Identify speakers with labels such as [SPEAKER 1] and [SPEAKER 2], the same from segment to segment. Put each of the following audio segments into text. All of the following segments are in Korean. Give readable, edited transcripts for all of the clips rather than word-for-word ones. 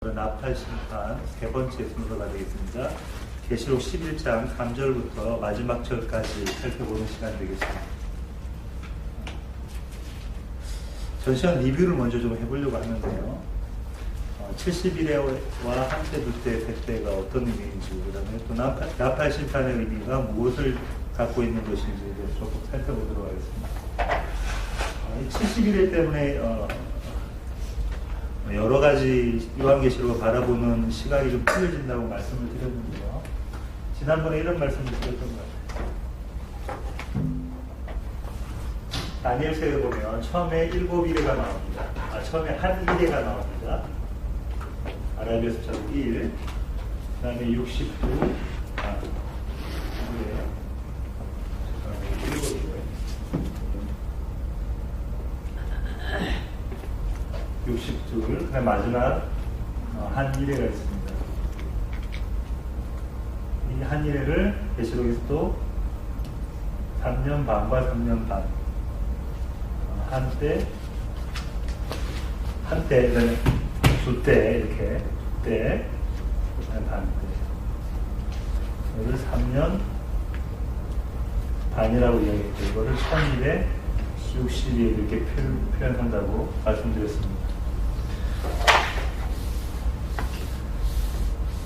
[SPEAKER 1] 나팔 심판 세 번째 순서가 되겠습니다. 계시록 11장 3절부터 마지막 절까지 살펴보는 시간이 되겠습니다. 전 시간 리뷰를 먼저 좀 해보려고 하는데요. 70일에와 한때, 두때, 세때가 어떤 의미인지, 그 다음에 또 나팔 심판의 의미가 무엇을 갖고 있는 것인지에 대해서 조금 살펴보도록 하겠습니다. 70일 때문에 여러 가지 요한계시록을 바라보는 시각이 좀 틀려진다고 말씀을 드렸는데요. 지난번에 이런 말씀을 드렸던 것 같아요. 다니엘서에 보면 처음에 7일에가 나옵니다. 처음에 한 일회가 나옵니다. 아라비아 숫자로 1, 그 다음에 69, 62, 그 다음에 마지막 한 일회가 있습니다. 이 한 일회를 계시록에서 또 3년 반과 3년 반, 한때, 두때, 이렇게, 때, 반때. 이걸 3년 반이라고 이야기했고, 이거를 1260일 이렇게 표현한다고 말씀드렸습니다.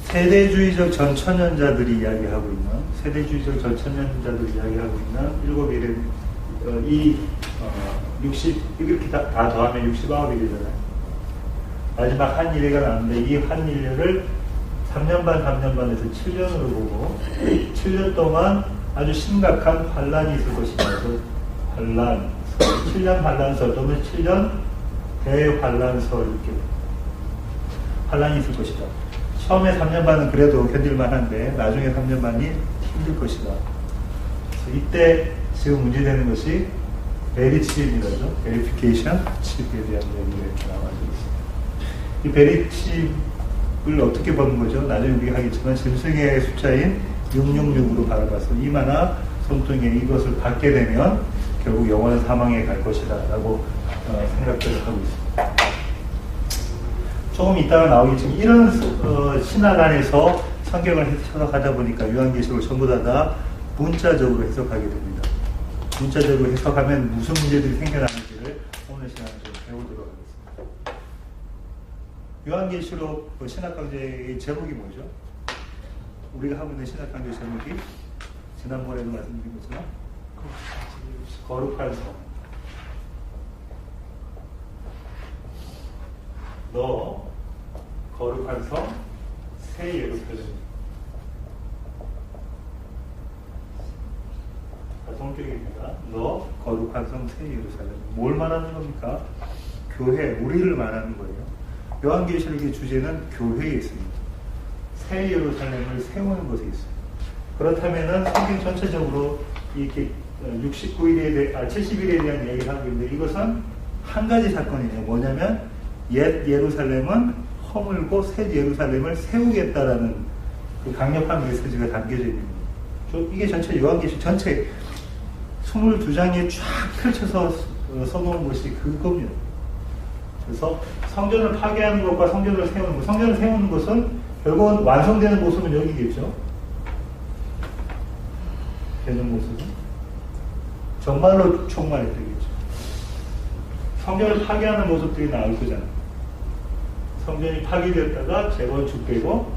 [SPEAKER 1] 세대주의적 전천년자들이 이야기하고 있는, 세대주의적 전천년자들이 이야기하고 있는 7일의, 60, 이렇게 다 더하면 69일이잖아요. 마지막 한 일회가 나왔는데, 이 한 일회를 3년 반에서 7년으로 보고, 7년 동안 아주 심각한 환란이 있을 것이다. 환란, 7년 환란설 또는 7년 대환란설, 이렇게 환란이 있을 것이다. 처음에 3년 반은 그래도 견딜만 한데 나중에 3년 반이 힘들 것이다. 이때 지금 문제되는 것이 베리칩이라죠. 베리피케이션 칩에 대한 얘기가 이렇게 나와지고 있습니다. 이 베리칩을 어떻게 보는 거죠? 나중에 우리가 하겠지만 짐승의 숫자인 666으로 바라봐서 이마나 손등에 이것을 받게 되면 결국 영원한 사망에 갈 것이다 라고 생각을 하고 있습니다. 조금 이따가 나오겠지만 이런 신학 안에서 성경을 해석하다 보니까 요한계시록을 전부 다 문자적으로 해석하게 됩니다. 문자적으로 해석하면 무슨 문제들이 생겨나는지를 오늘 시간에 좀 배우도록 하겠습니다. 요한계시록 신학 강좌의 제목이 뭐죠? 우리가 하고 있는 신학 강좌의 제목이 지난번에도 말씀드린 것처럼 거룩한 성. 너 거룩한 성 새 예루살렘. 성격입니다. 너 거룩한 성 새 예루살렘. 뭘 말하는 겁니까? 교회, 우리를 말하는 거예요. 요한계시록의 주제는 교회에 있습니다. 새 예루살렘을 세우는 것에 있어요. 그렇다면은 성경 전체적으로 이렇게 70일에 대한 이야기를 하고 있는데 이것은 한 가지 사건이에요. 뭐냐면 옛 예루살렘은 허물고 새 예루살렘을 세우겠다라는 그 강력한 메시지가 담겨져 있는 거예요. 이게 전체 요한계시록 전체 22장에 쫙 펼쳐서 써놓은 것이 그겁니다. 그래서 성전을 파괴하는 것과 성전을 세우는 것, 성전을 세우는 것은 결국은 완성되는 모습은 여기겠죠. 되는 모습은 정말로 총괄이 되겠죠. 성전을 파괴하는 모습들이 나올 거잖아요. 성전이 파괴됐다가 재건축되고,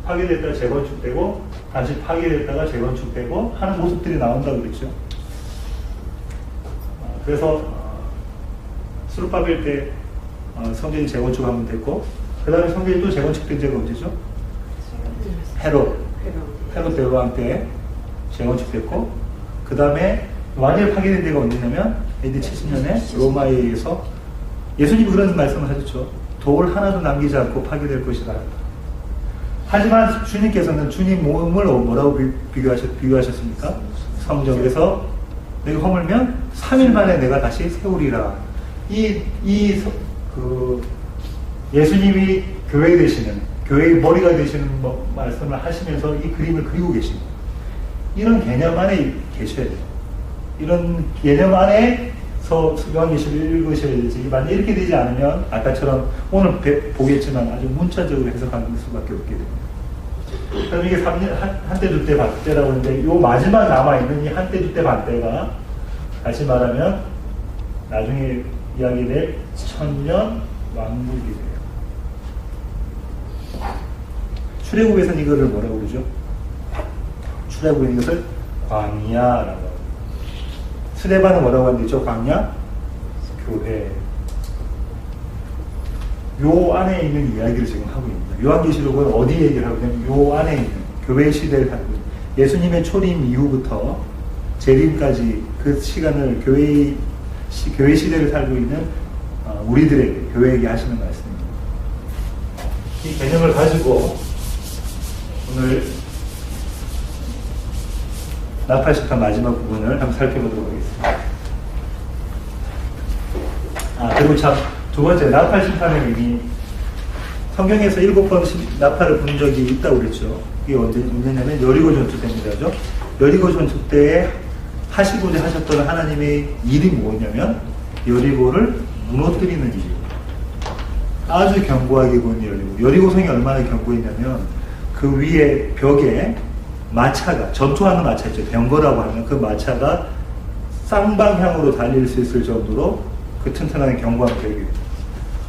[SPEAKER 1] 파괴됐다가 재건축되고, 다시 파괴됐다가 재건축되고 하는 모습들이 나온다고 그랬죠. 그래서 수르바벨 때 성전이 재건축하면 됐고, 그 다음에 성전이 또 재건축된 적이 언제죠? 헤롯 대왕 때 재건축됐고, 그 다음에 완전히 파괴된 데가 언제냐면 AD 70년에 로마에 의해서 예수님이 그런 말씀을 하셨죠. 돌 하나도 남기지 않고 파괴될 것이다. 하지만 주님께서는 주님 몸을 뭐라고 비교하셨습니까? 성전. 그래서 내가 허물면 3일 만에 내가 다시 세우리라. 예수님이 교회 되시는, 교회의 머리가 되시는 말씀을 하시면서 이 그림을 그리고 계십니다. 이런 개념 안에 계셔야 돼요. 이런 개념 안에 요한계시를 읽으셔야 되지. 만약 이렇게 되지 않으면 아까처럼 오늘 보겠지만 아주 문자적으로 해석하는 수밖에 없게 됩니다. 그럼 이게 3년, 한때 두때 반때라고 하는데 요 마지막 남아있는 이 한때 두때 반때가 다시 말하면 나중에 이야기될 천년 왕국이 돼요. 출애굽에서는 이거를 뭐라고 그러죠? 출애굽은 이것을 광야라고 합니다. 스데반은 뭐라고 하는데 저 광야? 교회. 요 안에 있는 이야기를 지금 하고 있습니다. 요한계시록은 어디 얘기를 하고 있냐면 요 안에 있는 교회 시대를 하고 있습니다. 예수님의 초림 이후부터 재림까지 그 시간을 교회 시대를 살고 있는 우리들에게, 교회에게 하시는 말씀입니다. 이 개념을 가지고 오늘 나팔심판 마지막 부분을 한번 살펴보도록 하겠습니다. 그리고 참, 두 번째, 나팔심판의 의미. 성경에서 7번 나팔을 부른 적이 있다고 그랬죠. 이게 언제냐면 여리고 전투 때입니다죠. 여리고 전투 때에 하시고자 하셨던 하나님의 일이 뭐냐면 여리고를 무너뜨리는 일이에요. 아주 견고하게 본 여리고. 여리고성이 얼마나 견고했냐면 그 위에 벽에 마차가, 전투하는 마차 있죠. 병거라고 하면 그 마차가 쌍방향으로 달릴 수 있을 정도로 그 튼튼한 견고한 벽이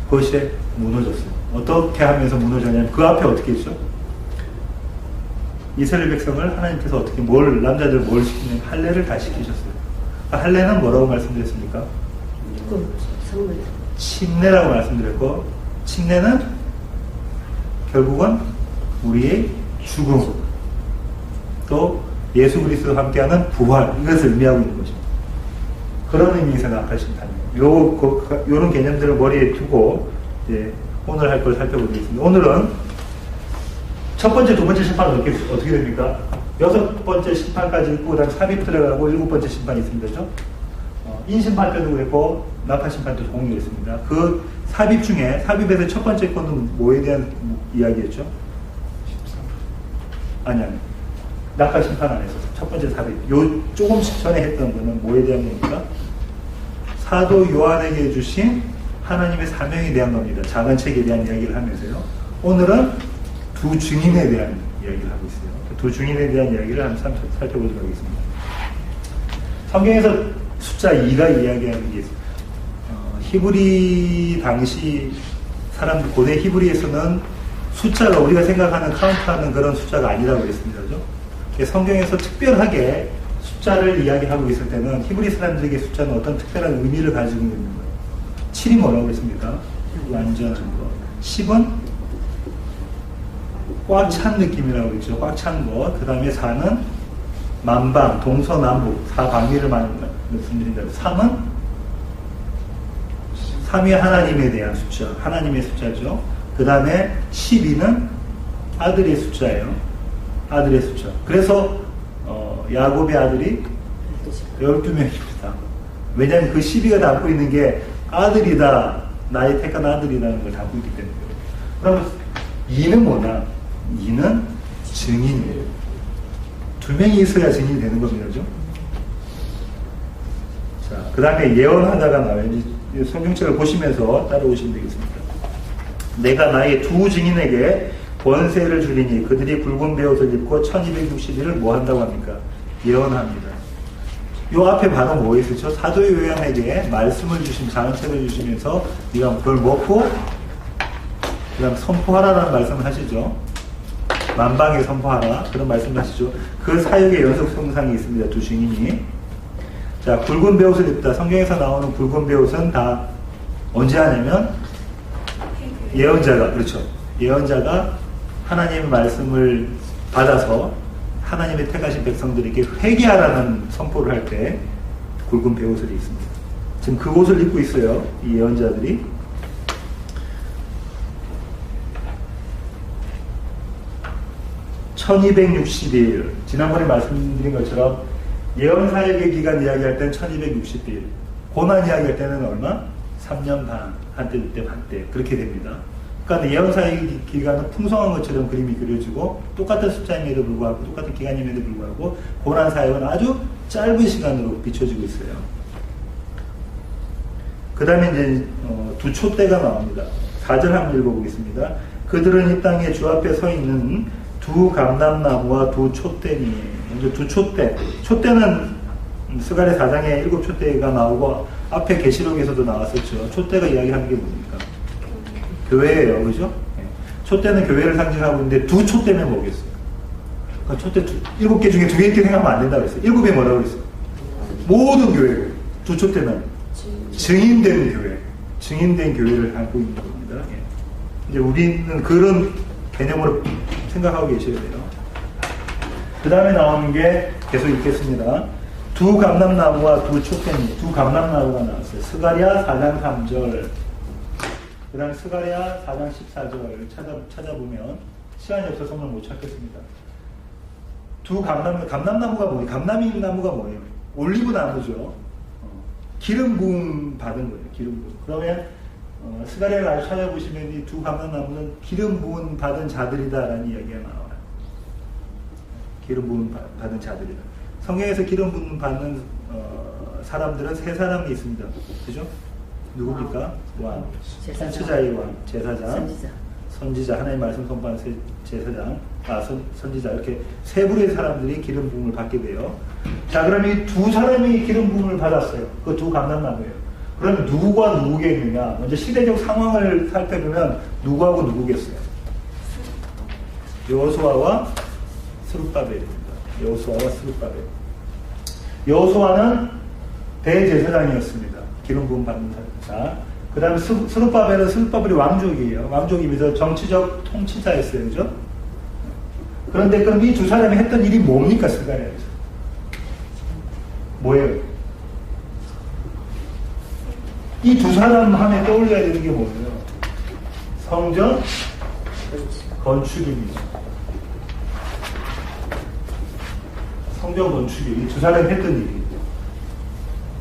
[SPEAKER 1] 그것이 무너졌어요. 어떻게 하면서 무너졌냐면 그 앞에 어떻게 했죠? 이스라엘 백성을 하나님께서 어떻게 남자들 뭘 시키냐면 할례를 다 시키셨어요. 할례는 뭐라고 말씀드렸습니까? 침례라고 말씀드렸고, 침례는 결국은 우리의 죽음, 또 예수 그리스도와 함께하는 부활, 이것을 의미하고 있는 것입니다. 그런 의미에서 나팔심판이에요. 요런 개념들을 머리에 두고 이제 오늘 할 걸 살펴보겠습니다. 오늘은 첫 번째, 두 번째 심판은 어떻게 됩니까? 여섯 번째 심판까지 있고 그다음 삽입 들어가고 일곱 번째 심판이 있습니다. 그렇죠? 인심판 때도 그랬고 나팔심판 때도 공유했습니다. 그 삽입 중에 삽입에서 첫 번째 건은 뭐에 대한 이야기였죠? 아니 나팔심판 안에서 첫 번째 삽입. 조금씩 전에 했던 거는 뭐에 대한 겁니까? 사도 요한에게 주신 하나님의 사명에 대한 겁니다. 작은 책에 대한 이야기를 하면서요. 오늘은 두 증인에 대한 이야기를 하고 있어요. 두 증인에 대한 이야기를 한번 살펴보도록 하겠습니다. 성경에서 숫자 2가 이야기하는 게 히브리 당시 사람들, 고대 히브리에서는 숫자가 우리가 생각하는 카운트하는 그런 숫자가 아니라고 그랬습니다. 그죠? 성경에서 특별하게 숫자를 이야기하고 있을 때는 히브리 사람들에게 숫자는 어떤 특별한 의미를 가지고 있는 거예요. 7이 뭐라고 했습니까? 완전한 거. 10은 꽉 찬 느낌이라고 했죠. 꽉 찬 거. 그 다음에 4는 만방, 동서남북, 4방위를 말씀드린다. 3은 3위 하나님에 대한 숫자, 하나님의 숫자죠. 그 다음에 12는 아들의 숫자예요. 아들의 숫자. 그래서 야곱의 아들이 12명입니다. 왜냐하면 그 12가 담고 있는 게 아들이다, 나의 택한 아들이라는 걸 담고 있기 때문에. 그럼 2는 뭐냐? 2는 증인이에요. 2명이 있어야 증인이 되는 겁니다. 그죠? 자, 그 다음에 예언하다가 나와요. 성경책을 보시면서 따라오시면 되겠습니다. 내가 나의 두 증인에게 권세를 주리니 그들이 붉은 베옷을 입고 1260일을 뭐 한다고 합니까? 예언합니다. 요 앞에 바로 뭐 있었죠? 사도 요한에게 말씀을 주시면, 작은 책을 주시면서 네가 그걸 먹고 그 다음 선포하라라는 말씀을 하시죠. 만방에 선포하라, 그런 말씀을 하시죠. 그 사역의 연속 성상이 있습니다. 두 증인이. 자, 굵은 베옷을 입다. 성경에서 나오는 굵은 베옷은 다 언제 하냐면 예언자가, 그렇죠. 예언자가 하나님의 말씀을 받아서 하나님의 택하신 백성들에게 회개하라는 선포를 할 때 굵은 베옷을 입습니다. 지금 그 옷을 입고 있어요. 이 예언자들이. (1260일) 지난번에 말씀드린 것처럼 예언 사역의 기간 이야기할 때는 1260일, 고난 이야기할 때는 얼마? 3년 반, 한때, 그때, 반때, 그렇게 됩니다. 그러니까 예언 사역의 기간은 풍성한 것처럼 그림이 그려지고 똑같은 숫자임에도 불구하고 똑같은 기간임에도 불구하고 고난 사역은 아주 짧은 시간으로 비춰지고 있어요. 그 다음에 이제 두 촛대가 나옵니다. 4절 한번 읽어보겠습니다. 그들은 이 땅에 주 앞에 서 있는 두 감람나무와 두 촛대니. 먼저 두 촛대. 촛대는 스가랴 4장에 7촛대가 나오고 앞에 계시록에서도 나왔었죠. 촛대가 이야기하는 게 뭡니까? 교회예요, 그죠? 촛대는 교회를 상징하고 있는데 두 촛대면 뭐겠어요? 그러니까 촛대 7개 중에 2개 이렇게 생각하면 안 된다고 했어요. 7개 뭐라고 그랬어요? 모든 교회. 두 촛대는 증인된 교회. 증인된 교회를 갖고 있는 겁니다. 이제 우리는 그런 개념으로 생각하고 계셔야 돼요. 그 다음에 나오는 게 계속 읽겠습니다. 두 감람나무와 두 촛대니. 두 감람나무가 나왔어요. 스가랴 4장 3절. 그 다음에 스가랴 4장 14절 찾아보면 시간이 없어서 오늘 못 찾겠습니다. 두 감람나무가 뭐예요? 감람이 나무가 뭐예요? 올리브 나무죠. 기름 부음 받은 거예요. 기름 부음. 그러면 스가랴를 아주 찾아보시면 이 두 감람나무는 기름 부음 받은 자들이다라는 이야기가 나와요. 기름 부음 받은 자들이다. 성경에서 기름 부음 받는 사람들은 세 사람이 있습니다. 그죠? 누굽니까? 왕, 선지자의 왕, 제사장, 선지자, 하나님 말씀 선포하는 제사장, 선지자, 이렇게 세 부류의 사람들이 기름 부음을 받게 돼요. 자, 그럼 이 두 사람이 기름 부음을 받았어요. 그 두 감람나무예요. 그럼 누구와 누구겠느냐? 먼저 시대적 상황을 살펴보면 누구하고 누구겠어요? 여호수아와 스룹바벨입니다. 여호수아와 스룹바벨. 여호수아는 대제사장이었습니다. 기름 부음 받는 자. 그 다음에 스룹바벨이 왕족이에요. 왕족이면서 정치적 통치자였어요. 그죠? 그런데 그럼 이 두 사람이 했던 일이 뭡니까, 스가랴에서? 뭐예요? 이 두 사람 하면 떠올려야 되는 게 뭐예요? 성전 건축입니다. 성전 건축이 이 두 사람이 했던 일이에요.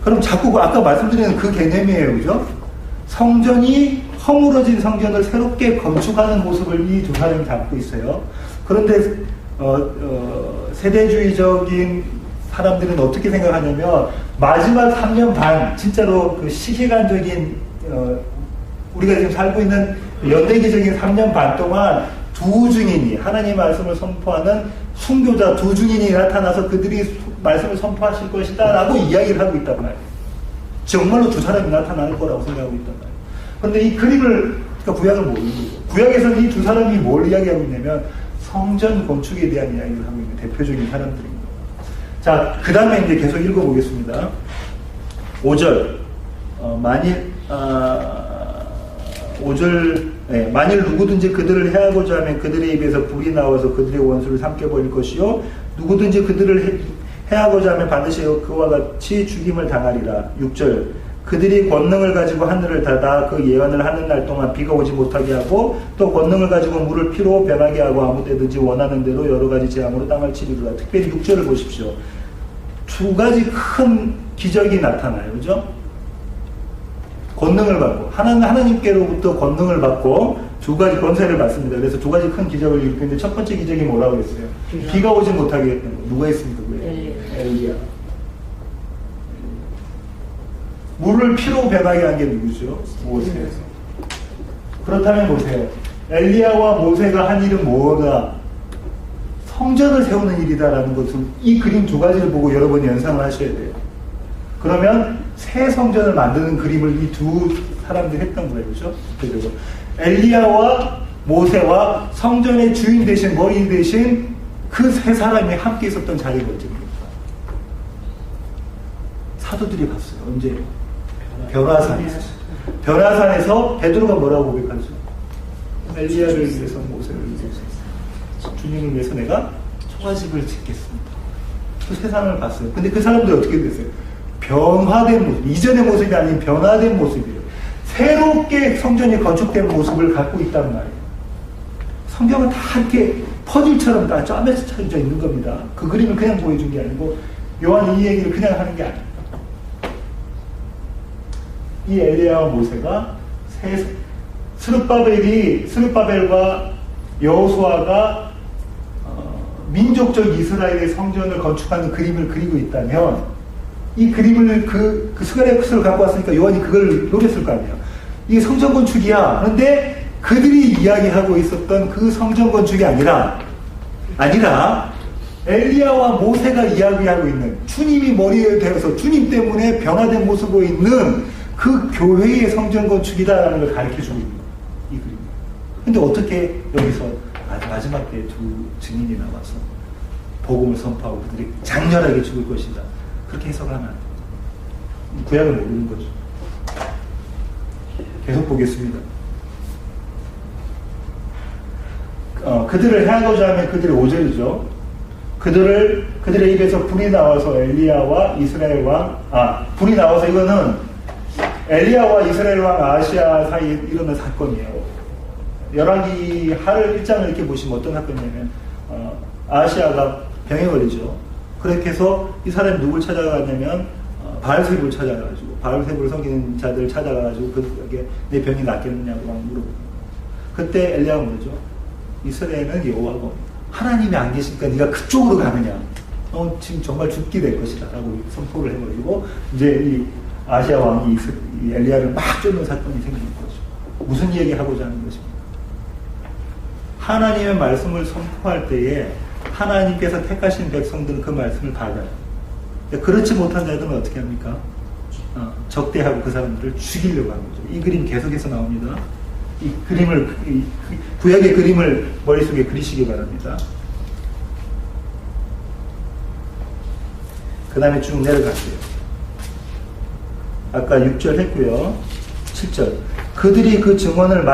[SPEAKER 1] 그럼 자꾸 아까 말씀드리는 그 개념이에요. 그죠? 성전이 허물어진 성전을 새롭게 건축하는 모습을 이 두 사람이 담고 있어요. 그런데 세대주의적인 사람들은 어떻게 생각하냐면 마지막 3년 반 진짜로 그 시기간적인 우리가 지금 살고 있는 연대기적인 3년 반 동안 두 증인이 하나님의 말씀을 선포하는 순교자 두 증인이 나타나서 그들이 말씀을 선포하실 것이다 라고 이야기를 하고 있단 말이에요. 정말로 두 사람이 나타날 거라고 생각하고 있단 말이에요. 그런데 이 그림을 그러니까 구약을 모르는 거죠. 구약에서는 이 두 사람이 뭘 이야기하고 있냐면 성전 건축에 대한 이야기를 하고 있는 대표적인 사람들입니다. 자, 그 다음에 이제 계속 읽어보겠습니다. 5절. 만일 누구든지 그들을 해하고자 하면 그들의 입에서 불이 나와서 그들의 원수를 삼켜버릴 것이요. 누구든지 그들을 해하고자 하면 반드시 그와 같이 죽임을 당하리라. 6절. 그들이 권능을 가지고 하늘을 닫아 그 예언을 하는 날 동안 비가 오지 못하게 하고 또 권능을 가지고 물을 피로 변하게 하고 아무 때든지 원하는 대로 여러 가지 재앙으로 땅을 치리라. 특별히 6절을 보십시오. 두 가지 큰 기적이 나타나요. 그죠? 권능을 받고 하나님께로부터 권능을 받고 두 가지 권세를 받습니다. 그래서 두 가지 큰 기적을 일으켰는데 첫 번째 기적이 뭐라고 했어요? 비가 오지 못하게 했던 거. 누가 했습니까? 엘리야. 물을 피로 변하게 한 게 누구죠? 모세. 그렇다면 보세요. 엘리야와 모세가 한 일은 뭐가? 성전을 세우는 일이다라는 것을 이 그림 두 가지를 보고 여러분이 연상을 하셔야 돼요. 그러면 새 성전을 만드는 그림을 이 두 사람들이 했던 거예요. 그렇죠? 그리고 엘리야와 모세와 성전의 주인 대신 머리 대신 그 세 사람이 함께 있었던 자리거든요. 사도들이 봤어요. 언제? 변화산에서. 변화산에서 베드로가 뭐라고 고백하죠? 엘리야를 위해서 모세를 위해서 주님을 위해서 내가 초가집을 짓겠습니다. 그 세상을 봤어요. 근데 그 사람들이 어떻게 됐어요? 변화된 모습, 이전의 모습이 아닌 변화된 모습이에요. 새롭게 성전이 건축된 모습을 갖고 있단 말이에요. 성경은 다 이렇게 퍼즐처럼 다 짜면서 쳐져 있는 겁니다. 그 그림을 그냥 보여준 게 아니고 요한이 이 얘기를 그냥 하는 게 아니에요. 이 엘리야와 모세가 스룹바벨과 여호수아가 민족적 이스라엘의 성전을 건축하는 그림을 그리고 있다면 이 그림을 그 스가랴서를 갖고 왔으니까 요한이 그걸 노렸을 거 아니에요. 이게 성전 건축이야. 그런데 그들이 이야기하고 있었던 그 성전 건축이 아니라 엘리야와 모세가 이야기하고 있는 주님이 머리에 대어서 주님 때문에 변화된 모습으로 있는 그 교회의 성전 건축이다라는 걸 가르쳐주고 있는 거예요. 이 그림. 근데 어떻게 여기서 마지막 때 두 증인이 나와서 복음을 선포하고 그들이 장렬하게 죽을 것이다. 그렇게 해석하면 안 돼요. 구약을 모르는 거죠. 계속 보겠습니다. 그들을 해하고자 하면 그들의 5절이죠. 그들의 입에서 불이 나와서 엘리야와 이스라엘 왕, 불이 나와서 이거는 엘리야와 이스라엘 왕 아하시야 사이에 일어난 사건이에요. 열왕기 하를 1장을 이렇게 보시면 어떤 사건이냐면, 아하시야가 병에 걸리죠. 그렇게 해서 이 사람이 누굴 찾아가냐면, 바알세불을 찾아가가지고, 바알세불을 섬기는 자들을 찾아가가지고, 그에게 내 병이 낫겠느냐고 물어보고. 그때 엘리야가 뭐죠? 이스라엘은 여호와가 옵니다. 하나님이 안 계시니까 네가 그쪽으로 가느냐? 너 지금 정말 죽게 될 것이다. 라고 선포를 해버리고, 이제 이 아시아 왕이 이 엘리야를 막 쫓는 사건이 생기는 거죠. 무슨 얘기하고자 하는 것입니까? 하나님의 말씀을 선포할 때에 하나님께서 택하신 백성들은 그 말씀을 받아요. 그렇지 못한 자들은 어떻게 합니까? 적대하고 그 사람들을 죽이려고 하는 거죠. 이 그림 계속해서 나옵니다. 이 그림을, 구약의 그림을 머릿속에 그리시기 바랍니다. 그 다음에 쭉 내려갈게요. 아까 6절 했고요. 7절. 그들이 그 증언을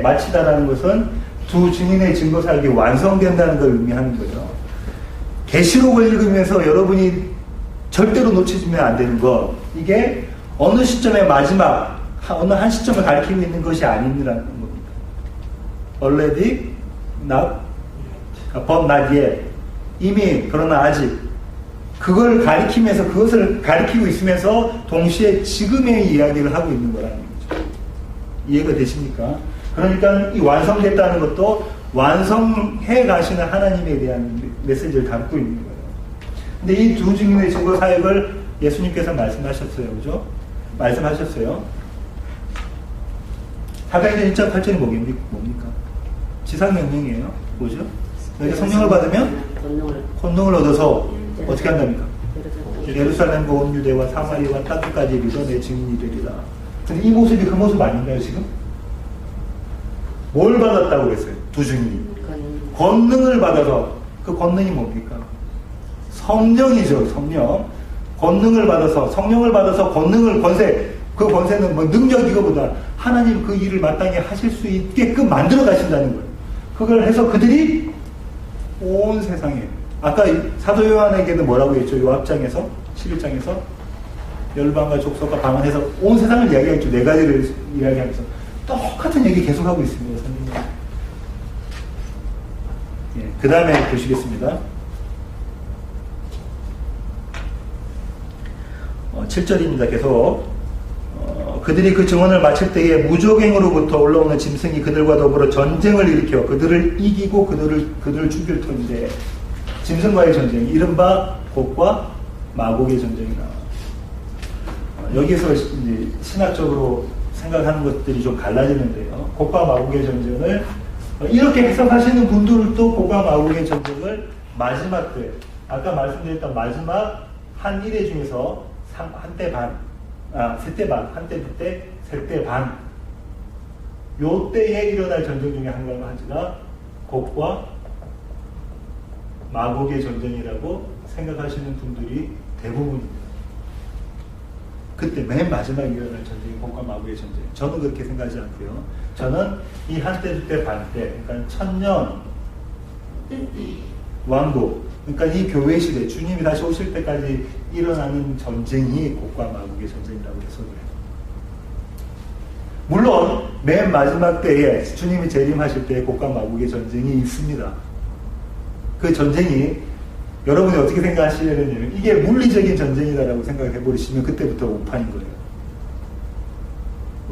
[SPEAKER 1] 마치다라는 것은 두 증인의 증거 사역이 완성된다는 걸 의미하는 거예요. 계시록을 읽으면서 여러분이 절대로 놓치면 안 되는 거, 이게 어느 시점의 마지막, 어느 한 시점을 가리키고 있는 것이 아니라는 겁니다. Already, not, but not yet. 이미, 그러나 아직. 그걸 가리키면서, 그것을 가리키고 있으면서 동시에 지금의 이야기를 하고 있는 거라는 거죠. 이해가 되십니까? 그러니까 이 완성됐다는 것도 완성해 가시는 하나님에 대한 메시지를 담고 있는 거예요. 근데 이 두 증인의 증거 사역을 예수님께서 말씀하셨어요. 그죠? 말씀하셨어요. 사도행전 1장 8절이 뭡니까? 지상명령이에요. 뭐죠? 너희가 성령을 받으면 권능을 얻어서 어떻게 한답니까? 예루살렘과 온 유대와 사마리아와 땅 끝까지 이르러 내 증인이 되리라. 근데 이 모습이 그 모습 아닌가요, 지금? 뭘 받았다고 그랬어요? 두 증인이. 권능을 받아서. 그 권능이 뭡니까? 성령이죠, 성령. 권능을 받아서, 성령을 받아서 권세. 그 권세는 뭐 능력이거보다 하나님 그 일을 마땅히 하실 수 있게끔 만들어 가신다는 거예요. 그걸 해서 그들이 온 세상에, 아까 사도 요한에게는 뭐라고 했죠? 요합장에서 11장에서 열방과 족속과 방언해서 온 세상을 이야기했죠. 네 가지를 이야기하면서 똑같은 얘기 계속하고 있습니다. 선생님. 예, 그 다음에 보시겠습니다. 7절입니다. 계속. 그들이 그 증언을 마칠 때에 무적행으로부터 올라오는 짐승이 그들과 더불어 전쟁을 일으켜 그들을 이기고 그들을 죽일 터인데, 짐승과의 전쟁, 이른바 곡과 마곡의 전쟁이 나와요. 여기서 이제 신학적으로 생각하는 것들이 좀 갈라지는데요. 곡과 마곡의 전쟁을 이렇게 해석하시는 분들도 곡과 마곡의 전쟁을 마지막 때, 아까 말씀드렸던 마지막 한 1회 중에서 한때 반, 세때 반, 한때, 두때, 세때 반, 요 때에 일어날 전쟁 중에 한 가지가 곡과 마곡의 전쟁이라고 생각하시는 분들이 대부분입니다. 그때 맨 마지막에 일어날 전쟁이 곡과 마곡의 전쟁. 저는 그렇게 생각하지 않고요. 저는 이 한때, 두때, 반때, 그러니까 천년 왕국, 그러니까 이 교회 시대, 주님이 다시 오실 때까지 일어나는 전쟁이 곡과 마곡의 전쟁이라고 해석을 해요. 물론 맨 마지막 때에 주님이 재림하실 때 곡과 마곡의 전쟁이 있습니다. 그 전쟁이 여러분이 어떻게 생각하시냐면 이게 물리적인 전쟁이다라고 생각을 해버리시면 그때부터 오판인 거예요.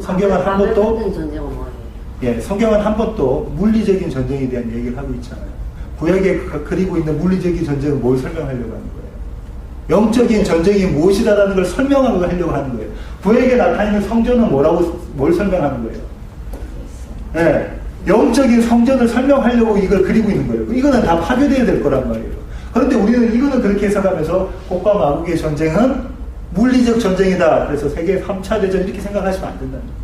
[SPEAKER 1] 성경은 한 번도 성경은 한 번도 물리적인 전쟁에 대한 얘기를 하고 있지 않아요. 구약에 그리고 있는 물리적인 전쟁은 뭘 설명하려고 하는 거예요? 영적인 전쟁이 무엇이다라는 걸 설명하고 하려고 하는 거예요. 부에게 나타나는 성전은 뭘 설명하는 거예요? 네, 영적인 성전을 설명하려고 이걸 그리고 있는 거예요. 이거는 다 파괴되어야 될 거란 말이에요. 그런데 우리는 이거는 그렇게 해석하면서 곡과 마곡의 전쟁은 물리적 전쟁이다. 그래서 세계 3차 대전 이렇게 생각하시면 안 된다는 거예요.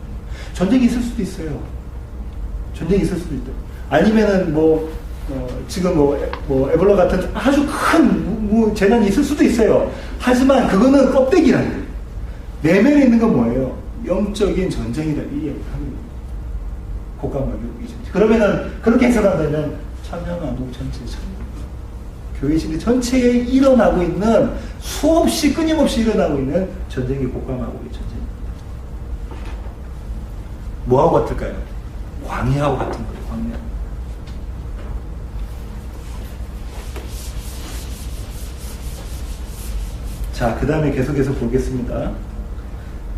[SPEAKER 1] 전쟁이 있을 수도 있어요. 전쟁이 있을 수도 있다. 아니면은 지금 에볼라 같은 아주 큰 재난이 있을 수도 있어요. 하지만 그거는 껍데기라는 거예요. 내면에 있는 건 뭐예요? 영적인 전쟁이다. 이 얘기를 하는 거예요. 곡과 마곡의 전쟁. 그러면은 그렇게 해석한다면 천년왕국 전체 교회 시대 전체에 일어나고 있는 수없이 끊임없이 일어나고 있는 전쟁이 곡과 마곡의 전쟁입니다. 뭐하고 같을까요? 광야하고 같은 거예요. 광야. 자, 그 다음에 계속해서 보겠습니다.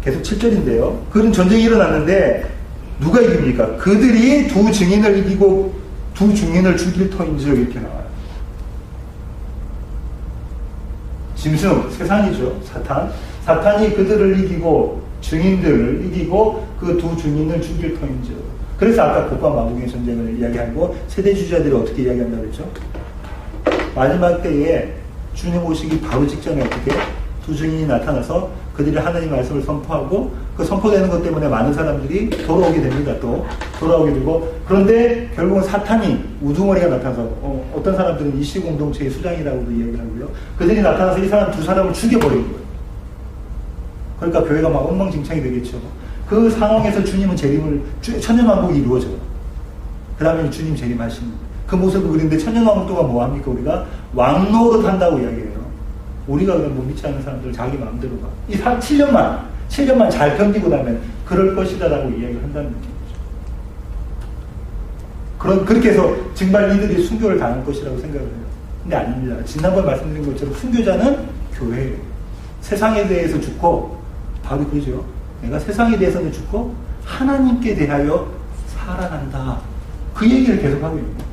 [SPEAKER 1] 계속 7절인데요. 그런 전쟁이 일어났는데 누가 이깁니까? 그들이 두 증인을 이기고 두 증인을 죽일 터인지 이렇게 나와요. 짐승, 세상이죠. 사탄이 그들을 이기고 증인들을 이기고 그 두 증인을 죽일 터인지. 그래서 아까 곡과 마곡의 전쟁을 이야기하고 세대주자들이 어떻게 이야기한다고 했죠? 마지막 때에 주님 오시기 바로 직전에 어떻게 두 증인이 나타나서 그들이 하나님의 말씀을 선포하고 그 선포되는 것 때문에 많은 사람들이 돌아오게 됩니다. 또 돌아오게 되고, 그런데 결국은 사탄이 우두머리가 나타나서 어떤 사람들은 이씨 공동체의 수장이라고도 이야기를 하고요. 그들이 나타나서 이 사람 두 사람을 죽여버리는 거예요. 그러니까 교회가 막 엉망진창이 되겠죠. 그 상황에서 주님은 천년왕국이 이루어져요. 그 다음에 주님 재림하시는 그 모습을 그리는데 천년왕국 동안 뭐합니까? 우리가 왕노릇 한다고 이야기해요. 우리가 그럼 믿지 않는 사람들 자기 마음대로 가. 이 7년만 잘 견디고 나면 그럴 것이다라고 이야기를 한다는 느낌이죠. 그렇게 해서 정말 이들이 순교를 당할 것이라고 생각을 해요. 근데 아닙니다. 지난번 말씀드린 것처럼 순교자는 교회예요. 세상에 대해서 죽고, 바로 그러죠. 내가 세상에 대해서는 죽고 하나님께 대하여 살아간다. 그 얘기를 계속하고 있는 거예요.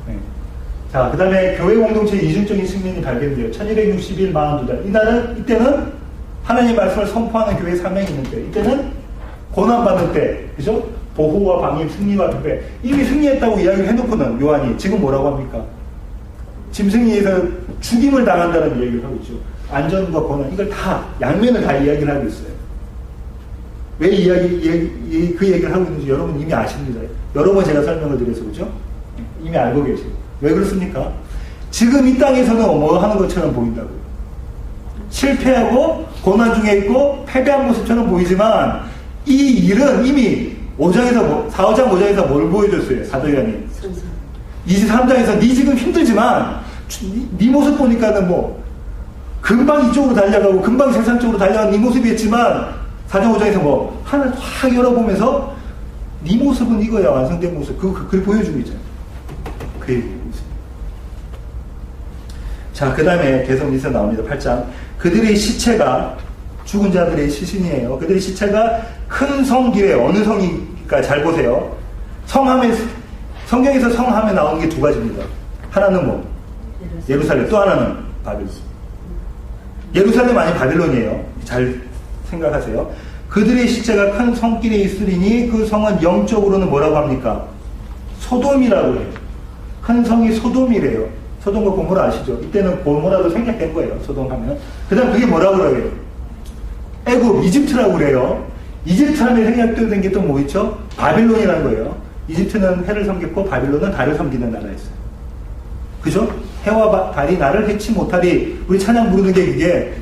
[SPEAKER 1] 네. 자, 그 다음에 교회 공동체의 이중적인 측면이 발견돼요. 1261 42달. 이때는 하나님 말씀을 선포하는 교회 사명이 있는 때. 이때는 고난받을 때. 그죠? 보호와 방임, 승리와 패배. 이미 승리했다고 이야기를 해놓고는 요한이 지금 뭐라고 합니까? 짐승이에서 죽임을 당한다는 이야기를 하고 있죠. 안전과 고난, 이걸 다, 양면을 다 이야기를 하고 있어요. 왜 그 얘기를 하고 있는지 여러분 이미 아십니다. 여러 번 제가 설명을 드려서 그죠? 이미 알고 계세요. 왜 그렇습니까? 지금 이 땅에서는 뭐 하는 것처럼 보인다고요. 실패하고 고난 중에 있고 패배한 모습처럼 보이지만 이 일은 이미 4장 5장에서 뭘 보여줬어요? 사도 요한이. 23장에서 네 지금 힘들지만 네 모습 보니까는 금방 이쪽으로 달려가고 금방 세상 쪽으로 달려가는 네 모습이었지만 4장 5장에서 하늘 확 열어보면서 네 모습은 이거야. 완성된 모습. 그걸 보여주고 있잖아요. 그 얘기고 있습니다. 자, 그 다음에 계속 밑에 나옵니다. 8장. 그들의 시체가 죽은 자들의 시신이에요. 그들의 시체가 큰 성 길에, 어느 성이니까 잘 보세요. 성경에서 성함에 나오는 게 두 가지입니다. 하나는 예루살렘, 또 하나는 바빌론. 예루살렘 아닌 바빌론이에요. 잘 생각하세요. 그들의 시체가 큰 성길에 있으리니 그 성은 영적으로는 뭐라고 합니까? 소돔이라고 해요. 큰 성이 소돔이래요. 소돔과 고모라 아시죠? 이때는 고모라도 생략된 거예요. 소돔 하면. 그 다음 그게 뭐라고 그래요? 애굽, 이집트라고 그래요. 이집트 하면 생략된 게 또 뭐 있죠? 바빌론이라는 거예요. 이집트는 해를 섬겼고 바빌론은 달을 섬기는 나라였어요. 그죠? 해와 달이 나를 해치 못하리. 우리 찬양 부르는 게 이게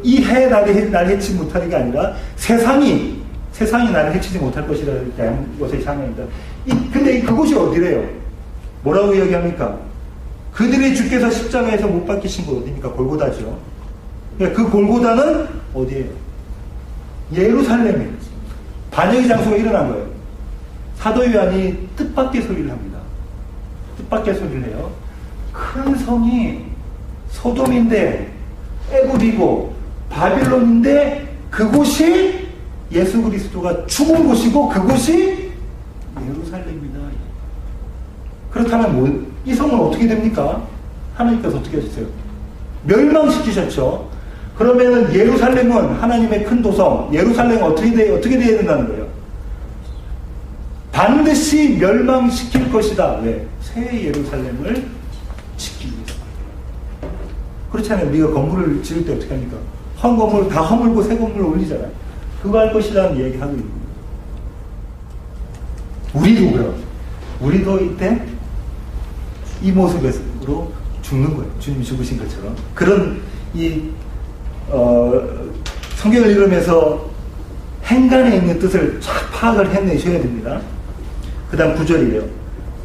[SPEAKER 1] 이 해 달이 나를 해치 못하리가 아니라 세상이 나를 해치지 못할 것이라는 것의 찬양입니다. 근데 그곳이 어디래요? 뭐라고 이야기합니까? 그들의 주께서 십자가에서 못 박히신 곳 어디입니까? 골고다죠. 그 골고다는 어디예요? 예루살렘이에요. 반역의 장소가 일어난 거예요. 사도 요한이 뜻밖의 소리를 합니다. 뜻밖의 소리를 해요. 큰 성이 소돔인데 애굽이고 바빌론인데 그곳이 예수 그리스도가 죽은 곳이고 그곳이 예루살렘이다. 그렇다면 이 성은 어떻게 됩니까? 하나님께서 어떻게 하셨어요? 멸망시키셨죠. 그러면은 예루살렘은 하나님의 큰 도성, 예루살렘은 어떻게 돼야 된다는 거예요? 반드시 멸망시킬 것이다. 왜? 새 예루살렘을 지키기 위해서. 그렇잖아요. 우리가 건물을 지을 때 어떻게 합니까? 한 건물 다 허물고 새 건물을 올리잖아요. 그거 할 것이라는 얘기하고 있는 거예요. 우리도 그래요. 우리도 이때 이 모습으로 죽는 거예요. 주님이 죽으신 것처럼. 그런 성경을 읽으면서 행간에 있는 뜻을 쫙 파악을 해내셔야 됩니다. 그 다음 9절이래요.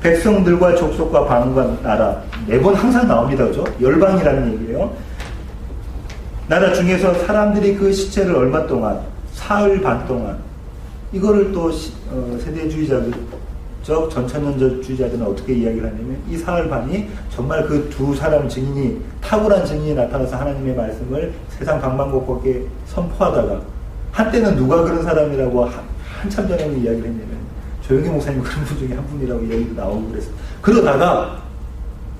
[SPEAKER 1] 백성들과 족속과 방과 나라. 매번 항상 나옵니다. 그죠? 열방이라는 얘기예요. 나라 중에서 사람들이 그 시체를 얼마 동안, 사흘 반 동안, 이거를 또 세대주의자들, 전천년주의자들은 어떻게 이야기를 하냐면, 이 사흘 반이 정말 그 두 사람 증인이, 탁월한 증인이 나타나서 하나님의 말씀을 세상 방방곡곡에 선포하다가, 한때는 누가 그런 사람이라고 한참 전에는 이야기를 했냐면, 조영기 목사님 그런 분 중에 한 분이라고 이야기도 나오고 그랬어요. 그러다가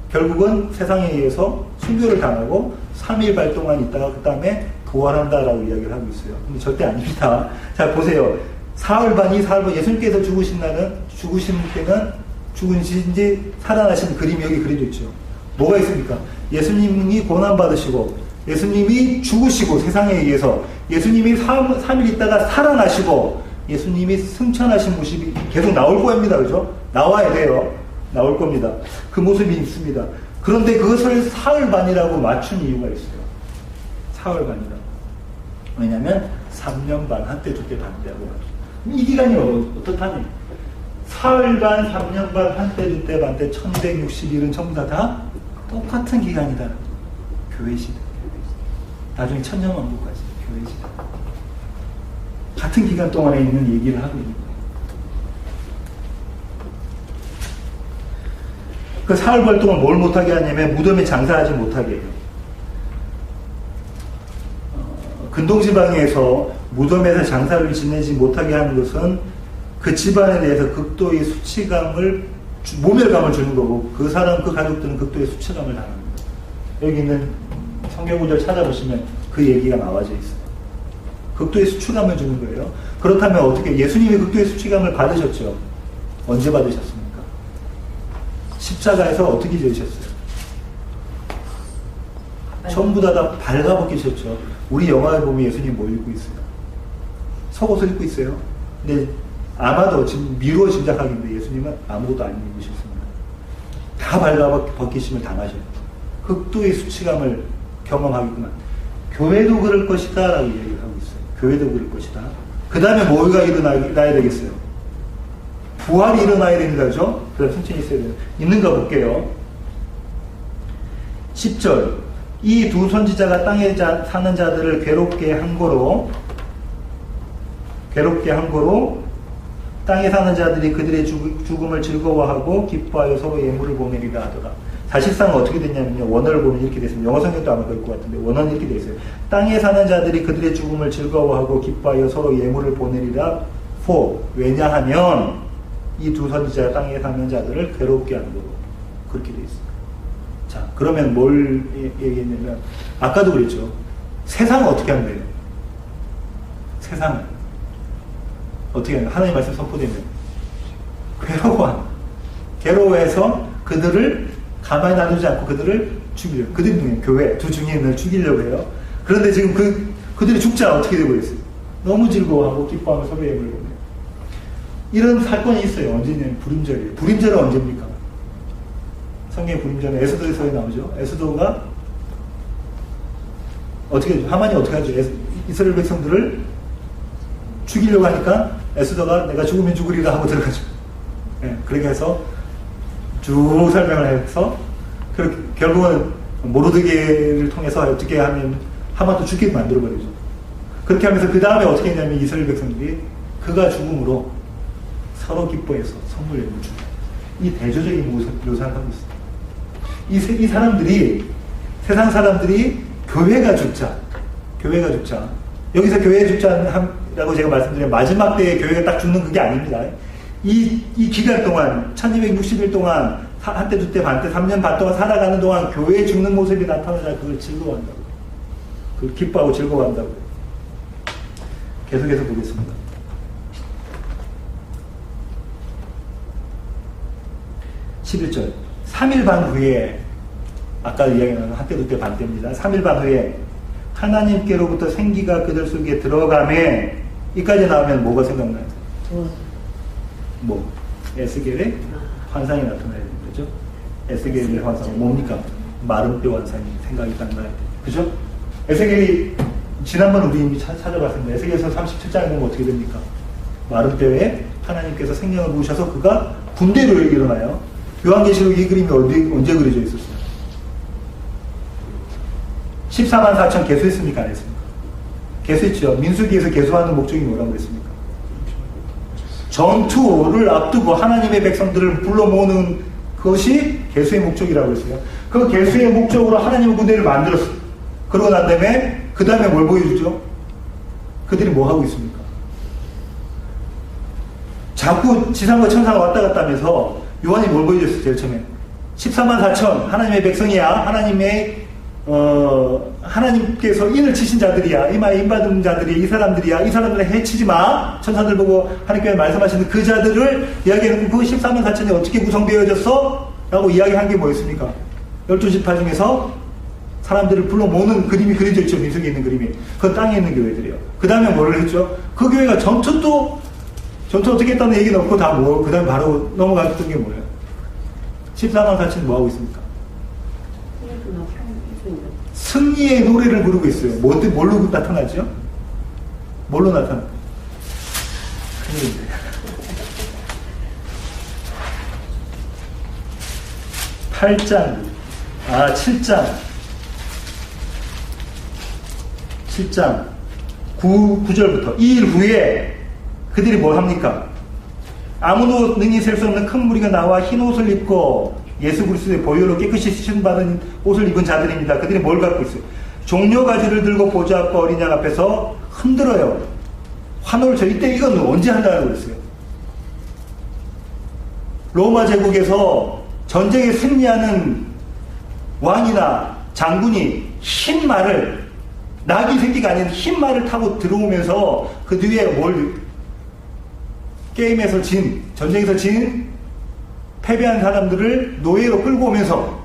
[SPEAKER 1] 결국은 세상에 의해서 순교를 당하고 3일 반 동안 있다가 그 다음에 부활한다라고 이야기를 하고 있어요. 근데 절대 아닙니다. 자, 보세요. 사흘 반 예수님께서 죽으신 때는 죽으신지 살아나신 그림이 여기 그려져 있죠. 뭐가 있습니까? 예수님이 고난받으시고, 예수님이 죽으시고, 세상에 의해서, 예수님이 3일 있다가 살아나시고, 예수님이 승천하신 모습이 계속 나올 겁니다. 그죠? 나와야 돼요. 나올 겁니다. 그 모습이 있습니다. 그런데 그것을 사흘 반이라고 맞춘 이유가 있어요. 사흘 반이라고. 왜냐면 3년 반, 한때, 두때, 반때하고 맞죠. 이 기간이 어떻다니? 사흘 반, 3년 반, 한때, 두때, 반때, 1160일은 전부 다 똑같은 기간이다. 교회 시대. 나중에 천년왕국까지 교회 시대. 같은 기간 동안에 있는 얘기를 하고 있는 거예요. 그 사흘 반 동안 뭘 못하게 하냐면 무덤에 장사하지 못하게 해요. 근동지방에서 무덤에서 장사를 지내지 못하게 하는 것은 그 집안에 대해서 극도의 수치감을, 모멸감을 주는 거고, 그 사람, 그 가족들은 극도의 수치감을 당합니다. 여기 있는 성경 구절 찾아보시면 그 얘기가 나와져 있어요. 극도의 수치감을 주는 거예요. 그렇다면 어떻게, 예수님이 극도의 수치감을 받으셨죠? 언제 받으셨습니까? 십자가에서 어떻게 지으셨어요? 전부 다 발가벗기셨죠. 우리 영화에 보면 예수님 뭐 입고 있어요? 속옷을 입고 있어요. 근데 아마도 지금 미루어 짐작하기인데 예수님은 아무것도 안 입으셨습니다. 다 발가벗기심을 당하셨고 극도의 수치감을 경험하겠구만. 교회도 그럴 것이다 라고 얘기를 하고 있어요. 교회도 그럴 것이다. 그 다음에 뭐가 일어나야 되겠어요? 부활이 일어나야 됩니다. 그죠? 그럼 천천히 있어야 돼요. 있는가 볼게요. 10절. 이 두 선지자가 땅에 사는 자들을 괴롭게 한 거로 땅에 사는 자들이 그들의 죽음을 즐거워하고 기뻐하여 서로 예물을 보내리라 하더라. 사실상 어떻게 됐냐면요. 원어를 보면 이렇게 됐습니다. 영어 성경도 아마 그럴 것 같은데 원어는 이렇게 되어 있어요. 땅에 사는 자들이 그들의 죽음을 즐거워하고 기뻐하여 서로 예물을 보내리라. 왜냐하면 이 두 선지자가 땅에 사는 자들을 괴롭게 하는 거로 그렇게 되어 있어요. 자, 그러면 뭘 얘기했냐면 아까도 그랬죠. 세상은 어떻게 한대요? 세상은 어떻게 하냐? 하나님 말씀 선포되면 괴로워해서 그들을 가만히 놔두지 않고 그들을 죽이려고. 그들이 누구예요? 교회 두 증인을 죽이려고 해요. 그런데 지금 그들이 죽자 어떻게 되고 있어요? 너무 즐거워하고 기뻐하며 서로 예물을 보내요. 이런 사건이 있어요. 언제냐면 부림절이에요. 부림절은 언제입니까? 성경의 부림절은 에스더에서 나오죠. 에스더가 어떻게 하죠? 하만이 어떻게 하죠? 이스라엘 백성들을 죽이려고 하니까 에스더가 내가 죽으면 죽으리라 하고 들어가죠. 네, 그렇게 해서 쭉 설명을 해서 결국은 모르드게를 통해서 어떻게 하면 하만도 죽게 만들어버리죠. 그렇게 하면서 그 다음에 어떻게 했냐면 이스라엘 백성들이 그가 죽음으로 서로 기뻐해서 선물을 주고 이 대조적인 묘사를 하고 있습니다. 이 사람들이 세상 사람들이 교회가 죽자 여기서 교회 죽자라고 제가 말씀드린 마지막 때에 교회가 딱 죽는 그게 아닙니다. 이 기간 동안 1260일 동안 한때, 두때, 반때, 3년 반 동안 살아가는 동안 교회에 죽는 모습이 나타나자 그걸 즐거워한다고. 그걸 기뻐하고 즐거워한다고. 계속해서 보겠습니다. 11절. 3일 반 후에, 아까 이야기한 한때, 두때, 반때입니다. 3일 반 후에 하나님께로부터 생기가 그들 속에 들어가매, 이까지 나오면 뭐가 생각나요? 뭐? 에스겔의 환상이 나타나야 되는 거죠? 에스겔의 환상은 뭡니까? 마른 뼈 환상이 생각이 딱 나야 돼요. 그죠? 에스겔이, 지난번 우리 이미 찾아봤습니다. 에스겔서 37장에 보면 어떻게 됩니까? 마른 뼈에 하나님께서 생명을 부으셔서 그가 군대로 일어나요. 요한계시록 이 그림이 언제 그려져 있었어요? 14만 4천 개수했습니까? 안 했습니까? 개수했죠. 민수기에서 개수하는 목적이 뭐라고 그랬습니까? 전투를 앞두고 하나님의 백성들을 불러 모으는 것이 개수의 목적이라고 했어요. 그 개수의 목적으로 하나님의 군대를 만들었어요. 그러고 난 다음에, 그 다음에 뭘 보여주죠? 그들이 뭐 하고 있습니까? 자꾸 지상과 천사가 왔다 갔다 하면서 요한이 뭘 보여줬어요? 제일 처음에 14만 4천 하나님의 백성이야. 하나님께서 인을 치신 자들이야. 이마에 인받은 자들이 이 사람들이야. 이 사람들을 해치지 마. 천사들 보고 하나님께서 말씀하시는 그 자들을 이야기하는 그 14만 4천이 어떻게 구성되어졌어? 라고 이야기한 게 뭐였습니까? 12지파 중에서 사람들을 불러 모으는 그림이 그려져 있죠. 민수기에 있는 그림이. 그건 땅에 있는 교회들이요. 그 다음에 뭐를 했죠? 그 교회가 전투 어떻게 했다는 얘기는 없고 다 뭐, 그 다음에 바로 넘어갔던 게 뭐예요? 14만 4천이 뭐 하고 있습니까? 승리의 노래를 부르고 있어요. 뭘로 나타나죠? 뭘로 나타나요? 큰일인데. 7장 9절부터 2일 후에 그들이 뭘 합니까? 아무도 능히 셀 수 없는 큰 무리가 나와 흰 옷을 입고 예수 그리스도의 보혈로 깨끗이 씻음받은 옷을 입은 자들입니다. 그들이 뭘 갖고 있어요? 종려가지를 들고 보좌 앞과 어린 양 앞에서 흔들어요. 환호를 쳐. 이때 이건 언제 한다고 그랬어요? 로마 제국에서 전쟁에 승리하는 왕이나 장군이 흰 말을, 낙이 새끼가 아닌 흰 말을 타고 들어오면서 그 뒤에 게임에서 전쟁에서 패배한 사람들을 노예로 끌고 오면서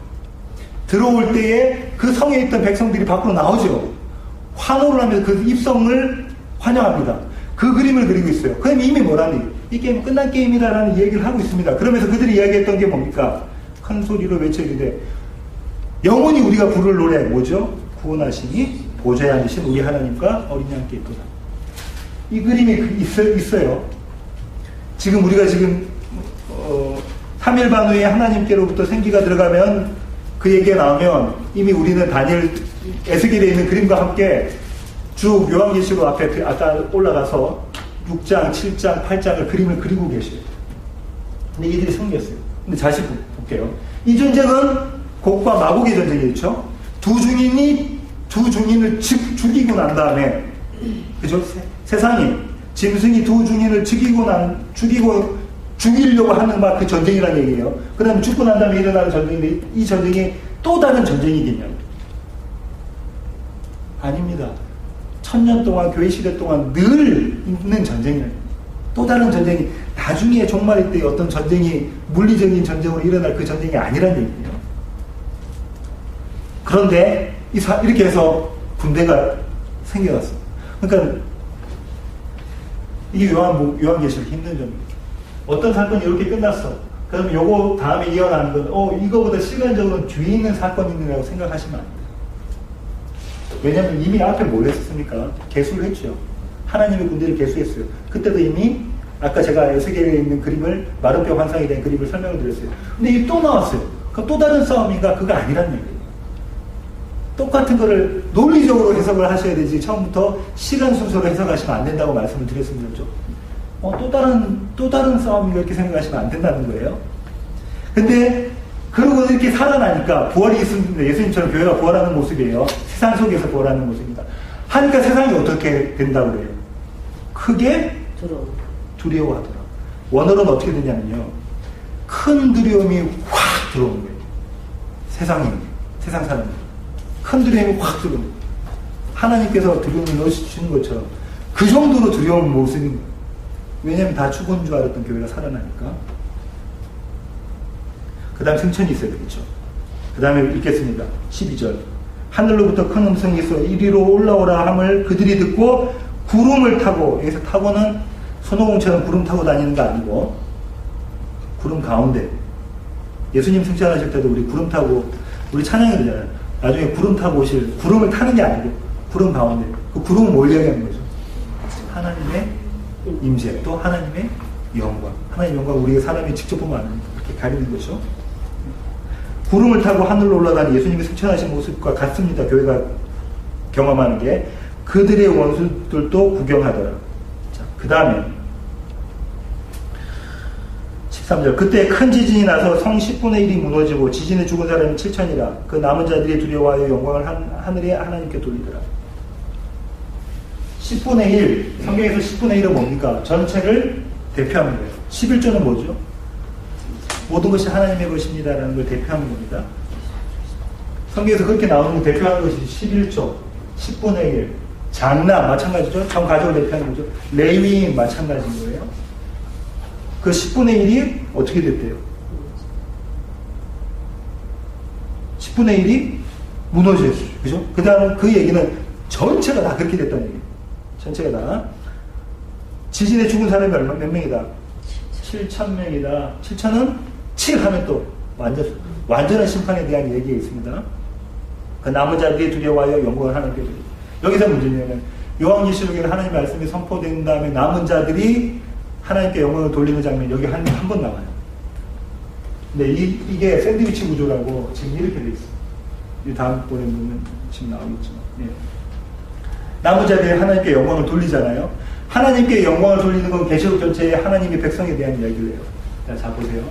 [SPEAKER 1] 들어올 때에 그 성에 있던 백성들이 밖으로 나오죠. 환호를 하면서 그 입성을 환영합니다. 그 그림을 그리고 있어요. 그럼 이미 뭐라니? 이 게임은 끝난 게임이다라는 얘기를 하고 있습니다. 그러면서 그들이 이야기했던 게 뭡니까? 큰 소리로 외쳐이르되 영원히 우리가 부를 노래 뭐죠? 구원하시니 보좌에 앉으신 우리 하나님과 어린 양께 있도다. 이 그림이 있어요. 지금 우리가 3일 반 후에 하나님께로부터 생기가 들어가면 그 얘기가 나오면 이미 우리는 에스겔에 있는 그림과 함께 쭉 요한계시록 앞에 아까 올라가서 6장, 7장, 8장을 그림을 그리고 계셔요. 근데 이들이 승리했어요. 근데 다시 볼게요. 이 전쟁은 곡과 마곡의 전쟁이죠. 두 중인을 죽이고 난 다음에, 그죠? 세상이 짐승이 두 중인을 죽이려고 하는 막 그 전쟁이라는 얘기예요. 그 다음에 죽고 난 다음에 일어나는 전쟁인데 이 전쟁이 또 다른 전쟁이겠냐? 아닙니다. 1000년 동안 교회 시대 동안 늘 있는 전쟁이에요. 또 다른 전쟁이 나중에 종말일 때 어떤 전쟁이 물리적인 전쟁으로 일어날 그 전쟁이 아니란 얘기예요. 그런데 이렇게 해서 군대가 생겨났어요. 그러니까 이게 요한계시록 힘든 점입니다. 어떤 사건이 이렇게 끝났어. 그럼 요거 다음에 이어나는 건 이거보다 시간적으로 뒤에 있는 사건이 있느라고 생각하시면 안 돼요. 왜냐하면 이미 앞에 뭘 했었습니까? 개수를 했죠. 하나님의 군대를 개수했어요. 그때도 이미 아까 제가 에스겔에 있는 그림을 마른 뼈 환상에 대한 그림을 설명을 드렸어요. 근데 이게 또 나왔어요. 그럼 또 다른 싸움인가? 그거 아니란 얘기예요. 똑같은 거를 논리적으로 해석을 하셔야 되지 처음부터 시간 순서로 해석하시면 안 된다고 말씀을 드렸습니다. 또 다른 싸움인가 이렇게 생각하시면 안 된다는 거예요. 근데 그러고 이렇게 살아나니까 부활이 있습니다. 예수님처럼 교회가 부활하는 모습이에요. 세상 속에서 부활하는 모습입니다. 하니까 세상이 어떻게 된다고 그래요? 크게 두려워하더라. 원어로는 어떻게 되냐면요. 큰 두려움이 확 들어오는 거예요. 세상 사람들. 큰 두려움이 확 들어오는 거예요. 하나님께서 두려움을 넣으시는 것처럼 그 정도로 두려운 모습이, 왜냐면 다 죽은 줄 알았던 교회가 살아나니까. 그 다음 승천이 있어야 되겠죠. 그 다음에 읽겠습니다. 12절. 하늘로부터 큰 음성이 있어 이리로 올라오라 함을 그들이 듣고 구름을 타고, 여기서 타고는 손오공처럼 구름 타고 다니는 거 아니고 구름 가운데, 예수님 승천하실 때도 우리 구름 타고, 우리 찬양이 되잖아요. 나중에 구름 타고 오실, 구름을 타는 게 아니고 구름 가운데, 그 구름은 뭘 이야기하는 거죠? 하나님의 임재, 또 하나님의 영광. 하나님의 영광, 우리가 사람이 직접 보면 안 됩니다. 그렇게 가리는 거죠. 구름을 타고 하늘로 올라가는 예수님이 승천하신 모습과 같습니다. 교회가 경험하는 게. 그들의 원수들도 구경하더라. 자, 그 다음에 13절. 그때 큰 지진이 나서 성 10분의 1이 무너지고 지진에 죽은 사람이 7천이라. 그 남은 자들이 두려워하여 영광을 하늘에 하나님께 돌리더라. 10분의 1. 성경에서 10분의 1은 뭡니까? 전체를 대표하는 거예요. 11조는 뭐죠? 모든 것이 하나님의 것입니다라는 걸 대표하는 겁니다. 성경에서 그렇게 나오는 거 대표하는 것이 11조, 10분의 1. 장남 마찬가지죠. 전 가족을 대표하는 거죠. 레위인 마찬가지인 거예요. 그 10분의 1이 어떻게 됐대요? 10분의 1이 무너졌어요. 그죠? 그 다음 그 얘기는 전체가 다 그렇게 됐다는 얘기예요. 전체가 다. 지진에 죽은 사람이 몇 명이다? 7,000명이다. 7,000은 7 하면 또 완전한 심판에 대한 얘기가 있습니다. 그 남은 자들이 두려워하여 영광을 하나님께 드리고. 여기서 문제는 요한계시록에는 하나님 말씀이 선포된 다음에 남은 자들이 하나님께 영광을 돌리는 장면이 여기 한 번 나와요. 근데 이게 샌드위치 구조라고 지금 이렇게 돼 있어요. 이 다음번에 보면 지금 나오겠지만. 예. 남은 자들이 하나님께 영광을 돌리잖아요. 하나님께 영광을 돌리는 건 계시록 전체에 하나님의 백성에 대한 이야기를 해요. 자, 보세요.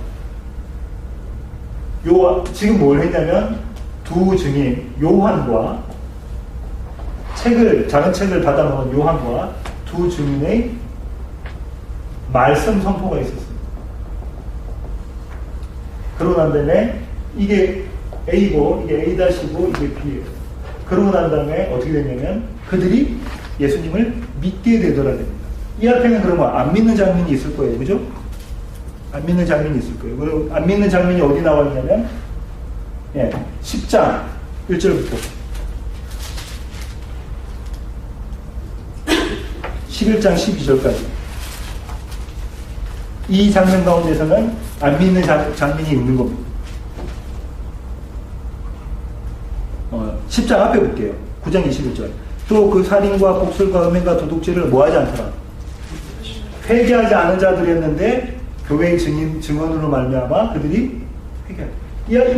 [SPEAKER 1] 지금 뭘 했냐면 두 증인 요한과 작은 책을 받아먹은 요한과 두 증인의 말씀 선포가 있었습니다. 그러고 난 다음에 이게 A고 이게 A-고 이게 B예요. 그러고 난 다음에 어떻게 됐냐면 그들이 예수님을 믿게 되더라 됩니다. 이 앞에는 그러면 안 믿는 장면이 있을 거예요. 그죠? 안 믿는 장면이 있을 거예요. 그리고 안 믿는 장면이 어디 나와 있냐면 10장 1절부터 11장 12절까지 이 장면 가운데서는 안 믿는 장면이 있는 겁니다. 10장 앞에 볼게요. 9장 21절. 또 그 살인과 곡술과 음행과 도둑질을 뭐하지 않더라. 회개하지 않은 자들이었는데 교회의 증언으로 말미암아 그들이 회개하죠.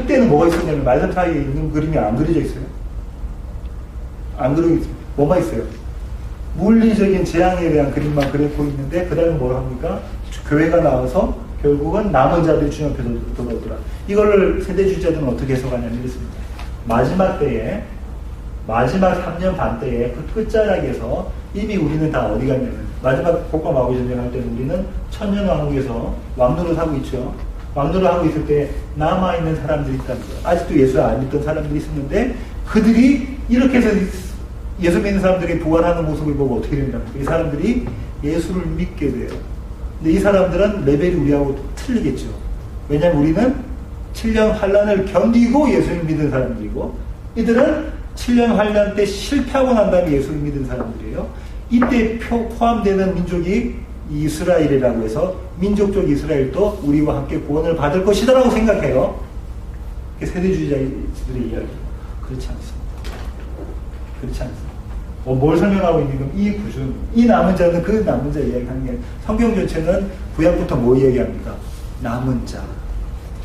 [SPEAKER 1] 이때는 뭐가 있었냐면 말씀 사이에 있는 그림이 안 그려져 있어요. 안 그려져 있어요. 뭐가 있어요? 물리적인 재앙에 대한 그림만 그려고 있는데 그 다음에 뭘 합니까? 교회가 나와서 결국은 남은 자들이 주님 앞에 돌아오더라. 이거를 세대주의자들은 어떻게 해석하냐면 이렇습니다. 마지막 때에 마지막 3년 반 때에 그 끝자락에서 이미 우리는 다 어디 갔냐면 마지막 복과 마귀 전쟁할 때는 우리는 천년왕국에서 왕노릇 하고 있죠. 왕노릇 하고 있을 때 남아있는 사람들이 있다는 거예요. 아직도 예수를 안 믿던 사람들이 있었는데 그들이 이렇게 해서 예수 믿는 사람들이 부활하는 모습을 보고 어떻게 된다는 거예요. 이 사람들이 예수를 믿게 돼요. 근데 이 사람들은 레벨이 우리하고 틀리겠죠. 왜냐하면 우리는 7년 환란을 견디고 예수를 믿은 사람들이고 이들은 7년 환란 때 실패하고 난 다음에 예수를 믿은 사람들이에요. 이때 포함되는 민족이 이스라엘이라고 해서 민족적 이스라엘도 우리와 함께 구원을 받을 것이다라고 생각해요. 세대주의자들의 이야기. 그렇지 않습니다. 그렇지 않습니다. 뭘 설명하고 있는 건 이 구준, 이 남은 자는 그 남은 자 이야기하는 게 성경 전체는 구약부터 뭐 이야기합니까? 남은 자,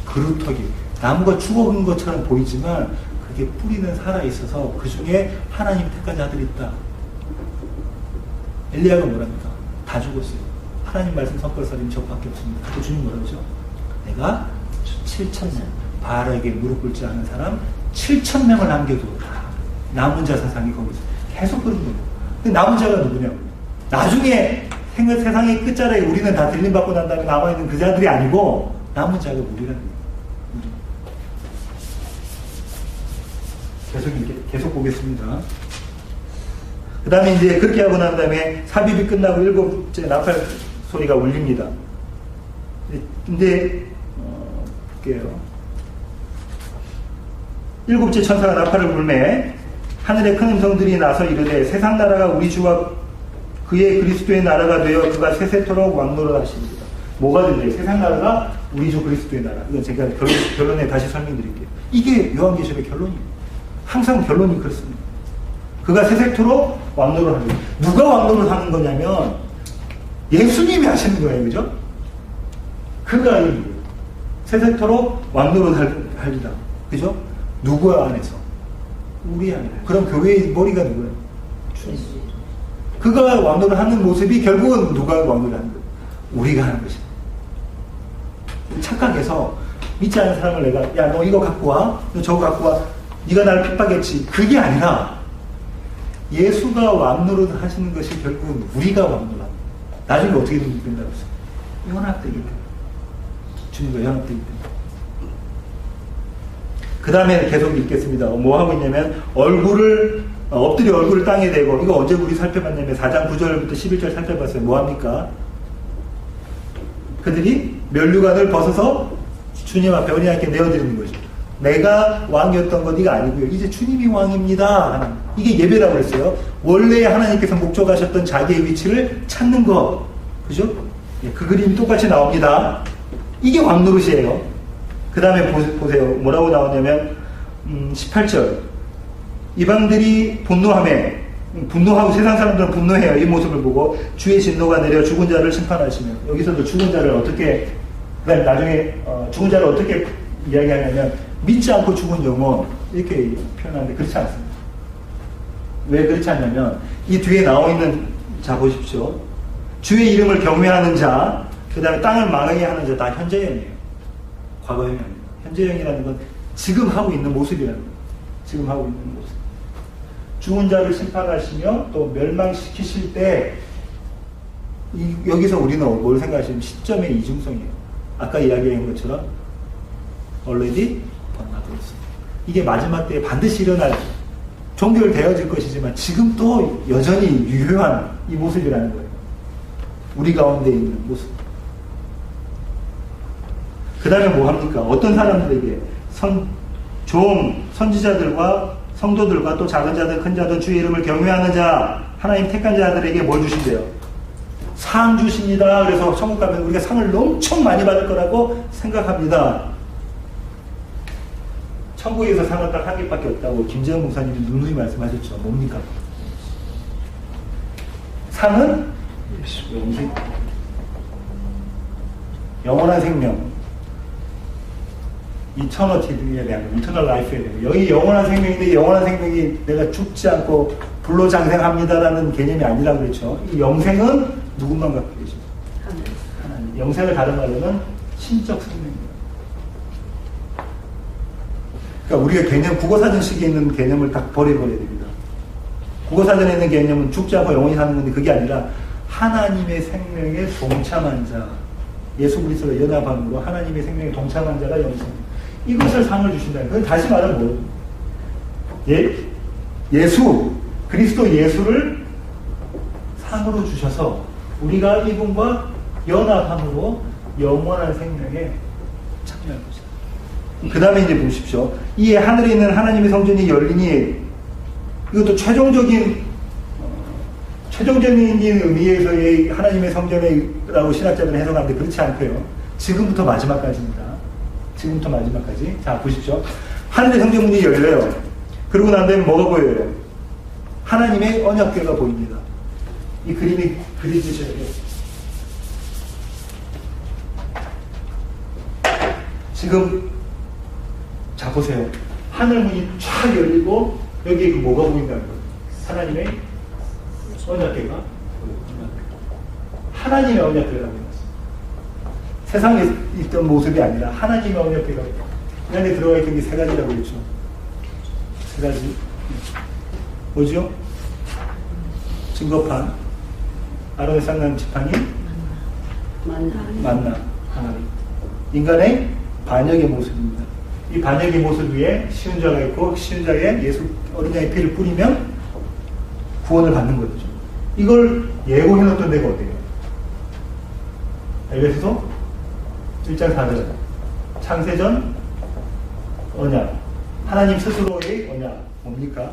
[SPEAKER 1] 그루터기, 나무가 죽어간 것처럼 보이지만 그게 뿌리는 살아있어서 그 중에 하나님 택한 자들이 있다. 엘리야가 뭐랍니까? 다 죽었어요. 하나님 말씀 선포사님 저밖에 없습니다. 그때 주님 뭐라 그러죠? 내가 7,000명 바알에게 무릎 꿇지 않은 사람 7,000명을 남겨두었다. 남은 자 사상이 거기서 계속 그런 거예요. 근데 남은 자가 누구냐? 나중에 세상의 끝자락에 우리는 다 들림받고 난 다음에 남아있는 그 자들이 아니고 남은 자가 우리라는 거예요. 계속 보겠습니다. 그 다음에 이제 그렇게 하고 난 다음에 삽입이 끝나고 일곱째 나팔 소리가 울립니다. 근데, 볼게요. 일곱째 천사가 나팔을 불매 하늘의 큰 음성들이 나서 이르되 세상 나라가 우리 주와 그의 그리스도의 나라가 되어 그가 세세토록 왕노릇 하십니다. 뭐가 된대요? 세상 나라가 우리 주 그리스도의 나라. 이건 제가 결론에 다시 설명드릴게요. 이게 요한계시록의 결론이에요. 항상 결론이 그렇습니다. 그가 세세토록 왕노릇 하는 거예요. 누가 왕노릇 하는 거냐면 예수님이 하시는 거예요. 그죠? 그가 세세토록 왕노릇 할리다. 그죠? 누구 안에서? 우리 안에. 그럼 교회의 머리가 누구예요? 주님. 그가 왕노릇 하는 모습이 결국은 누가 왕노릇 하는 거예요? 우리가 하는 것이다. 착각해서 믿지 않는 사람을 내가 야 너 이거 갖고 와, 너 저거 갖고 와, 네가 나를 핍박했지. 그게 아니라 예수가 왕노릇 하시는 것이 결국은 우리가 왕노릇. 나중에 어떻게 된다고 했어요? 연합되기 때문에. 주님과 연합되기 때문에. 그 다음에 계속 읽겠습니다. 뭐 하고 있냐면 엎드려 얼굴을 땅에 대고, 이거 언제 우리 살펴봤냐면 4장 9절부터 11절 살펴봤어요. 뭐 합니까? 그들이 면류관을 벗어서 주님 앞에 어린아이께 내어드리는 거죠. 내가 왕이었던 거 네가 아니고요. 이제 주님이 왕입니다. 이게 예배라고 했어요. 원래 하나님께서 목적하셨던 자기의 위치를 찾는 거. 그죠? 그 그림이 똑같이 나옵니다. 이게 왕노릇이에요. 그 다음에 보세요. 뭐라고 나오냐면 18절 이방들이 분노하고 세상 사람들은 분노해요. 이 모습을 보고 주의 진노가 내려 죽은 자를 심판하시며, 여기서도 죽은 자를 어떻게, 그다음에 나중에 죽은 자를 어떻게 이야기하냐면 믿지 않고 죽은 영혼 이렇게 표현하는데 그렇지 않습니다. 왜 그렇지 않냐면 이 뒤에 나와 있는 자 보십시오. 주의 이름을 경외하는 자, 그 다음에 땅을 망하게 하는 자 다 현재형이에요. 과거형이 아닙니다. 현재형이라는 건 지금 하고 있는 모습이라는 거예요. 지금 하고 있는 모습. 죽은 자를 심판하시며 또 멸망시키실 때 여기서 우리는 뭘 생각하시면 시점의 이중성이에요. 아까 이야기한 것처럼 already 번나들었습니다. 이게 마지막 때에 반드시 일어날 종결되어질 것이지만 지금 또 여전히 유효한 이 모습이라는 거예요. 우리 가운데 있는 모습. 그 다음에 뭐 합니까? 어떤 사람들에게 선지자들과 성도들과 또 작은 자든 큰 자든 주의 이름을 경외하는 자, 하나님 택한 자들에게 뭘 주신대요? 상 주십니다. 그래서 천국 가면 우리가 상을 엄청 많이 받을 거라고 생각합니다. 천국에서 상은 딱 한 개밖에 없다고 김재현 목사님이 누누이 말씀하셨죠. 뭡니까? 상은 영원한 생명, 이터너티에 대한 인터널 라이프에 대한, 여기 영원한 생명인데 영원한 생명이 내가 죽지 않고 불로장생합니다라는 개념이 아니라고 그랬죠. 이 영생은 누구만 갖고 계시죠? 하나님. 영생을 다른 말로는 신적 생명입니다. 그러니까 우리가 개념, 국어사전식에 있는 개념을 딱 버려버려야 됩니다. 국어사전에 있는 개념은 죽지 않고 영원히 사는 건데 그게 아니라 하나님의 생명에 동참한 자, 예수 그리스도와 연합함으로 하나님의 생명에 동참한 자가 영생. 이것을 상을 주신다는 거예요. 다시 말하면 뭐예요? 예수, 그리스도 예수를 상으로 주셔서 우리가 이분과 연합함으로 영원한 생명에 참여할 것이다. 그 다음에 이제 보십시오. 이에 하늘에 있는 하나님의 성전이 열리니, 이것도 최종적인 의미에서의 하나님의 성전이라고 신학자들은 해석하는데 그렇지 않고요. 지금부터 마지막까지입니다. 지금부터 마지막까지. 자, 보십시오. 하늘의 성전문이 열려요. 그러고 난 다음에 뭐가 보여요? 하나님의 언약궤가 보입니다. 이 그림이 그려지셔야 돼요. 지금 자 보세요. 하늘문이 쫙 열리고 여기에 그 뭐가 보인다는 거예요? 하나님의 언약궤가, 하나님의 언약궤라고 해놨어요. 세상에 있던 모습이 아니라 하나님의 언약궤가 이 안에 들어가 있던 게 세 가지라고 했죠. 세 가지. 뭐죠? 증거판, 아론의 쌍난 지팡이, 만나, 항아리. 인간의 반역의 모습입니다. 이 반역의 모습 위에 시운자가 있고 시운자에 예수 어린 양의 피를 뿌리면 구원을 받는 거죠. 이걸 예고해놓던 데가 어디예요? 에베소서 1장 4절 창세전 언약 하나님 스스로의 언약 뭡니까?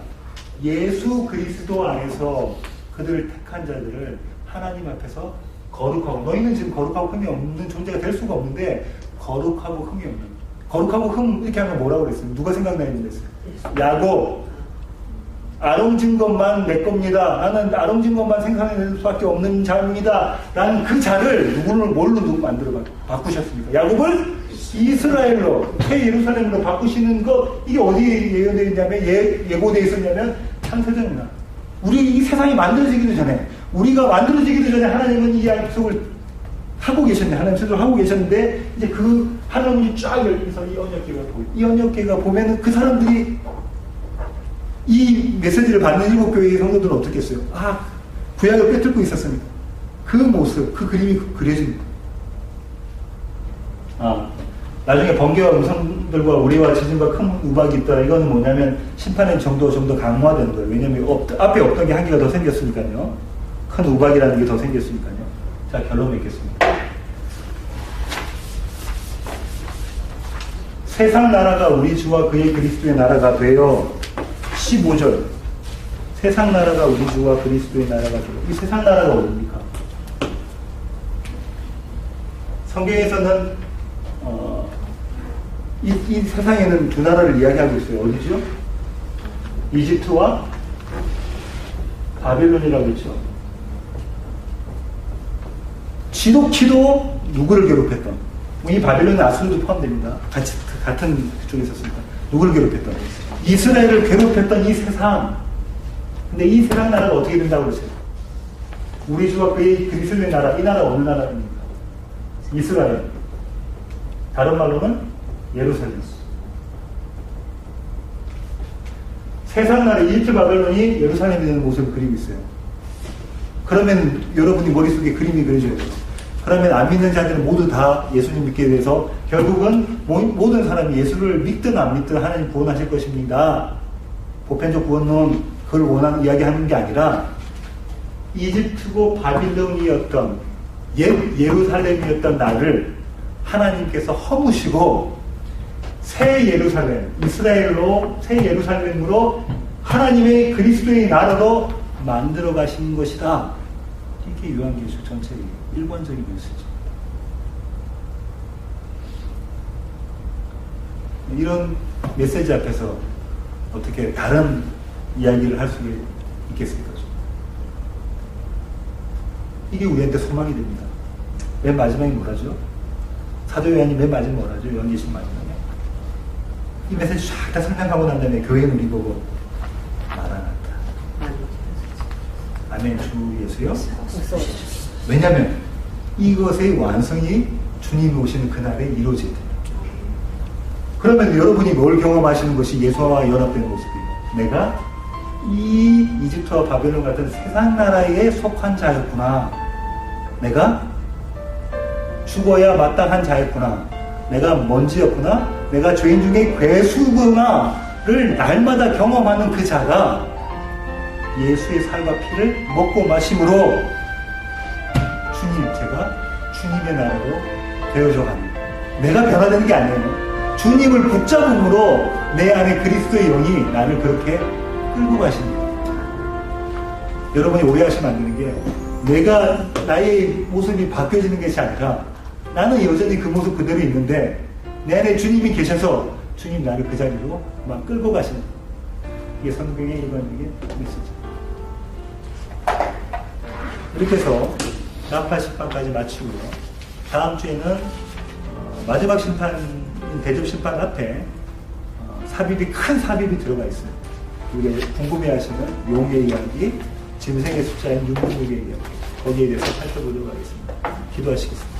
[SPEAKER 1] 예수 그리스도 안에서 그들을 택한 자들을 하나님 앞에서 거룩하고 너희는 지금 거룩하고 흠이 없는 존재가 될 수가 없는데 거룩하고 흠이 없는 거룩하고 흠 이렇게 하면 뭐라고 그랬어요? 누가 생각나는데 했어요? 야곱 아롱진 것만 내 겁니다. 나는 아롱진 것만 생산해낼 수밖에 없는 자입니다. 라는 그 자를 누구를 뭘로 만들어 바꾸셨습니까? 야곱을 이스라엘로 새 예루살렘으로 바꾸시는 것 이게 어디에 예언되어 있냐면 예고되어 있었냐면 창세전이나 우리 이 세상이 만들어지기도 전에 우리가 만들어지기도 전에 하나님은 이 약속을 하고 계셨는데 하나님 스스로 하고 계셨는데 이제 그 하나님이 쫙 열리면서 이 언약궤가 보여요. 이 언약궤가 보면은 그 사람들이 이 메시지를 받는 일곱 교회의 성도들은 어떻게 했어요? 아, 구약을 꿰뚫고 있었습니다. 그 모습, 그 그림이 그려집니다. 나중에 번개와 우성들과 우리와 지진과 큰 우박이 있다. 이거는 뭐냐면 심판의 정도가 좀 더 강화되는 거예요. 왜냐면 앞에 없던 게 한 개가 더 생겼으니까요. 큰 우박이라는 게 더 생겼으니까요. 자, 결론 맺겠습니다. 세상 나라가 우리 주와 그의 그리스도의 나라가 되어 15절 세상 나라가 우리 주와 그리스도의 나라가 되어 이 세상 나라가 어디입니까? 성경에서는 이 세상에는 두 나라를 이야기하고 있어요. 어디죠? 이집트와 바벨론이라고 했죠. 지독히도 누구를 괴롭혔던 이 바벨론은 아수르도 포함됩니다. 같은 그쪽에 있었습니다. 누구를 괴롭혔던 이스라엘을 괴롭혔던 이 세상. 근데 이 세상 나라가 어떻게 된다고 그러세요? 우리 주와 그의 그리스도의 나라. 이 나라 어느 나라입니까? 이스라엘. 다른 말로는 예루살렘. 세상 나라 이집트 바벨론이 예루살렘이 되는 모습을 그리고 있어요. 그러면 여러분이 머릿속에 그림이 그려져야 돼요. 그러면 안 믿는 자들은 모두 다 예수님 믿게 돼서 결국은 모든 사람이 예수를 믿든 안 믿든 하나님 구원하실 것입니다. 보편적 구원론 그걸 이야기하는 게 아니라 이집트고 바빌론이었던 예루살렘이었던 나를 하나님께서 허무시고 새 예루살렘, 이스라엘로 새 예루살렘으로 하나님의 그리스도의 나라로 만들어 가신 것이다. 이게 요한계시록 전체의 일관적인 메시지. 이런 메시지 앞에서 어떻게 다른 이야기를 할 수 있겠습니까? 이게 우리한테 소망이 됩니다. 맨 마지막에 뭐라죠? 사도 요한이 맨 마지막에 뭐라죠? 요한계시록 마지막에. 이 메시지 쫙 다 설명하고 난 다음에 교회는 우리 보고 마라나타. 아멘. 주 예수요? 왜냐하면 이것의 완성이 주님이 오시는 그날에 이루어질 때예요. 그러면 여러분이 뭘 경험하시는 것이 예수와 연합된 모습이에요. 내가 이 이집트와 바벨론 같은 세상 나라에 속한 자였구나. 내가 죽어야 마땅한 자였구나. 내가 먼지였구나. 내가 죄인 중에 괴수구나를 날마다 경험하는 그 자가 예수의 살과 피를 먹고 마심으로 제가 주님의 나라로 되어져 가는 내가 변화되는 게 아니에요. 주님을 붙잡음으로 내 안에 그리스도의 영이 나를 그렇게 끌고 가십니다. 여러분이 오해하시면 안 되는 게 내가 나의 모습이 바뀌어지는 것이 아니라 나는 여전히 그 모습 그대로 있는데 내 안에 주님이 계셔서 주님 나를 그 자리로 막 끌고 가시는 이게 성경의 일관되게 메시지. 이렇게 해서 나파 10판까지 마치고요. 다음 주에는 마지막 심판, 대접 심판 앞에 삽입이 큰 삽입이 들어가 있어요. 우리가 궁금해하시는 용의 이야기, 짐승의 숫자인 666의 이야기 거기에 대해서 살펴보도록 하겠습니다. 기도하시겠습니다.